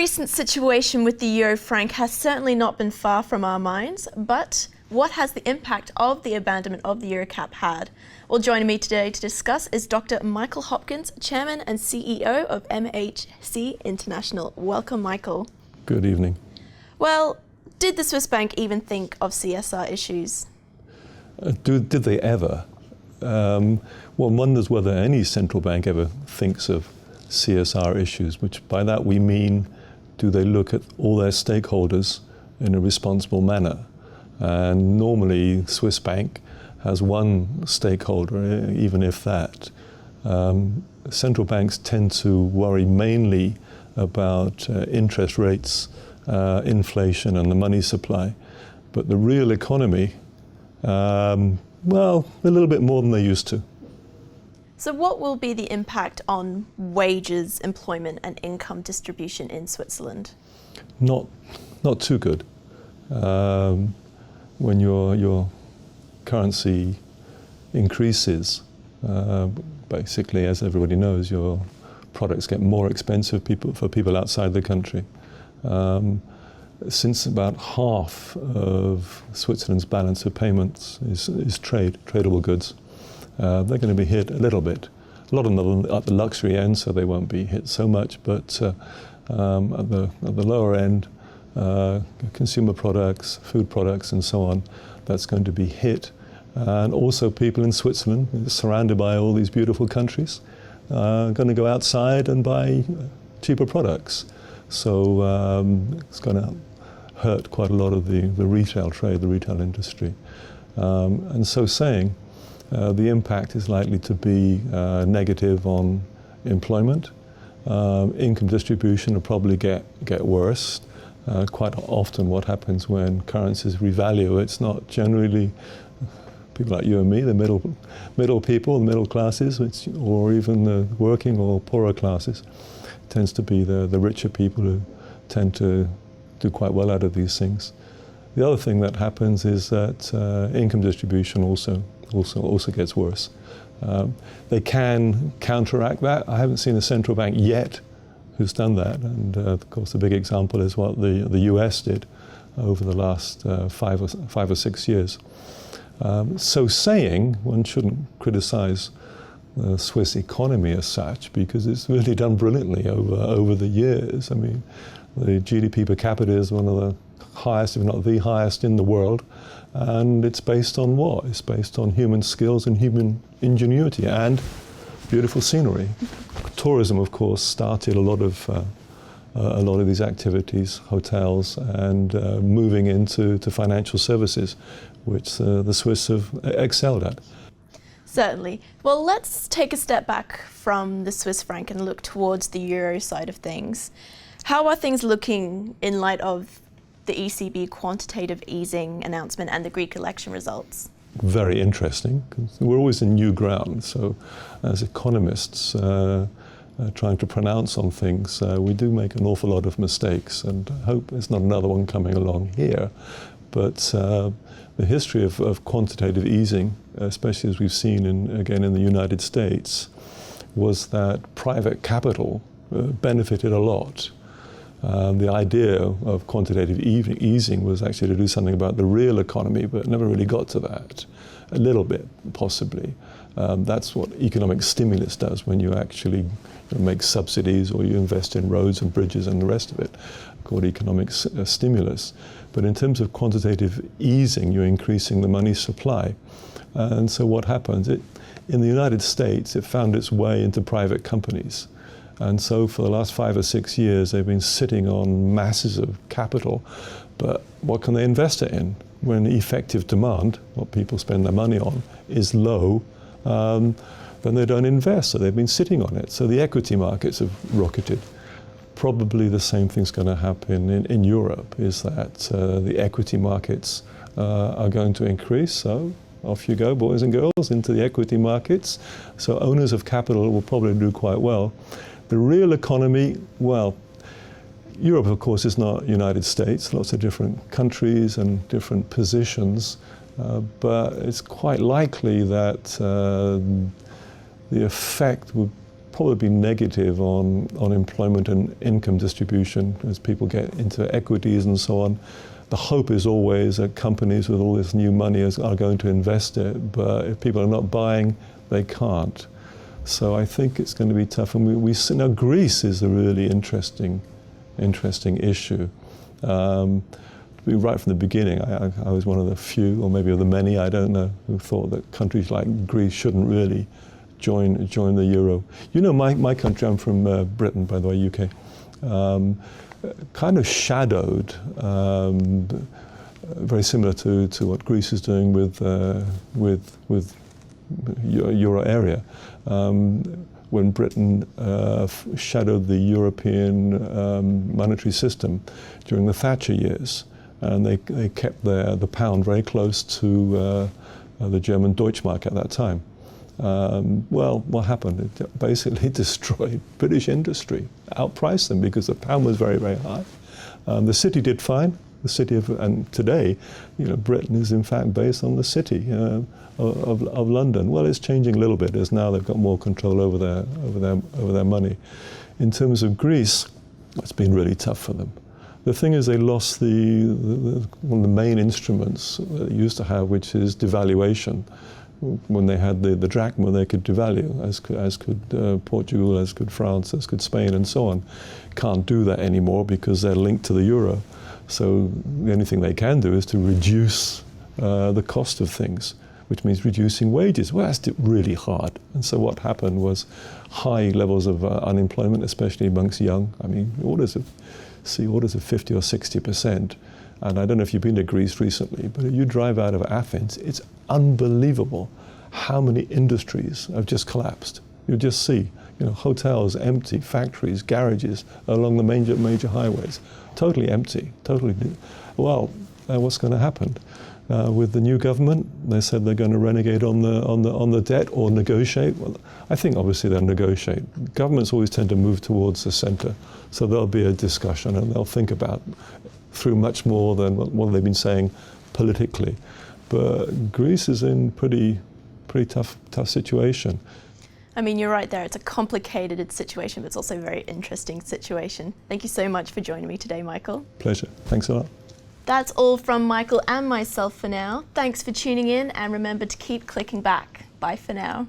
recent situation with the euro franc has certainly not been far from our minds, but what has the impact of the abandonment of the euro cap had? Well, joining me today to discuss is Dr. Michael Hopkins, Chairman and CEO of MHC International. Welcome, Michael. Good evening. Well, did the Swiss bank even think of CSR issues? Did they ever? One wonders whether any central bank ever thinks of CSR issues, which by that we mean, do they look at all their stakeholders in a responsible manner? And normally Swiss bank has one stakeholder, even if that. Central banks tend to worry mainly about interest rates, inflation and the money supply. But the real economy, well, a little bit more than they used to. So what will be the impact on wages, employment and income distribution in Switzerland? Not too good. When your currency increases, basically, as everybody knows, your products get more expensive for people outside the country. Since about half of Switzerland's balance of payments is tradable goods, they're going to be hit a little bit. A lot of them are at the luxury end, so they won't be hit so much, but at the lower end, consumer products, food products and so on, that's going to be hit. And also people in Switzerland, surrounded by all these beautiful countries, are going to go outside and buy cheaper products. So it's going to hurt quite a lot of the retail trade, the retail industry. And so saying, the impact is likely to be negative on employment. Income distribution will probably get worse. Quite often what happens when currencies revalue, it's not generally people like you and me, the middle people, the middle classes, or even the working or poorer classes. It tends to be the richer people who tend to do quite well out of these things. The other thing that happens is that income distribution also gets worse. They can counteract that. I haven't seen a central bank yet who's done that, and of course the big example is what the US did over the last 5 or 6 years. So saying, one shouldn't criticize the Swiss economy as such, because it's really done brilliantly over the years. I mean, the GDP per capita is one of the highest, if not the highest in the world, and it's based on what? It's based on human skills and human ingenuity and beautiful scenery. Tourism, of course, started a lot of these activities, hotels, and moving into financial services, which the Swiss have excelled at. Certainly. Well, let's take a step back from the Swiss franc and look towards the euro side of things. How are things looking in light of the ECB quantitative easing announcement and the Greek election results? Very interesting, because we're always in new ground. So as economists trying to pronounce on things, we do make an awful lot of mistakes, and I hope there's not another one coming along here. But the history of quantitative easing, especially as we've seen again in the United States, was that private capital benefited a lot. The idea of quantitative easing was actually to do something about the real economy, but never really got to that. A little bit, possibly. That's what economic stimulus does when you actually make subsidies or you invest in roads and bridges and the rest of it, called economic stimulus. But in terms of quantitative easing, you're increasing the money supply. And so what happens? In the United States, it found its way into private companies. And so for the last 5 or 6 years, they've been sitting on masses of capital. But what can they invest it in? When effective demand, what people spend their money on, is low, then they don't invest. So they've been sitting on it. So the equity markets have rocketed. Probably the same thing's going to happen in Europe, is that the equity markets are going to increase. So off you go, boys and girls, into the equity markets. So owners of capital will probably do quite well. The real economy, well, Europe, of course, is not United States. Lots of different countries and different positions. But it's quite likely that the effect would probably be negative on employment and income distribution as people get into equities and so on. The hope is always that companies with all this new money are going to invest it, but if people are not buying, they can't. So I think it's going to be tough. And we see now Greece is a really interesting issue. Right from the beginning, I was one of the few, or maybe of the many, I don't know, who thought that countries like Greece shouldn't really join the euro. You know, my country, I'm from Britain, by the way, UK, kind of shadowed, very similar to what Greece is doing with euro area. When Britain shadowed the European monetary system during the Thatcher years, and they kept the pound very close to the German Deutschmark at that time. Well, what happened? It basically destroyed British industry, outpriced them because the pound was very, very high. The city did fine. The city and today, you know, Britain is in fact based on the city of London. Well, it's changing a little bit as now they've got more control over their money. In terms of Greece, it's been really tough for them. The thing is, they lost one of the main instruments that they used to have, which is devaluation. When they had the drachma, they could devalue, as could Portugal, as could France, as could Spain, and so on. Can't do that anymore because they're linked to the euro. So the only thing they can do is to reduce the cost of things, which means reducing wages. Well, that's really hard. And so what happened was high levels of unemployment, especially amongst young. I mean, orders of 50 or 60%. And I don't know if you've been to Greece recently, but if you drive out of Athens, it's unbelievable how many industries have just collapsed. You just see, you know, hotels empty, factories, garages along the major highways, totally empty, totally. Well, what's going to happen with the new government? They said they're going to renegade on the debt or negotiate. Well, I think obviously they'll negotiate. Governments always tend to move towards the centre, so there'll be a discussion and they'll think about through much more than what they've been saying politically. But Greece is in pretty tough situation. I mean, you're right there. It's a complicated situation, but it's also a very interesting situation. Thank you so much for joining me today, Michael. Pleasure. Thanks a lot. That's all from Michael and myself for now. Thanks for tuning in, and remember to keep clicking back. Bye for now.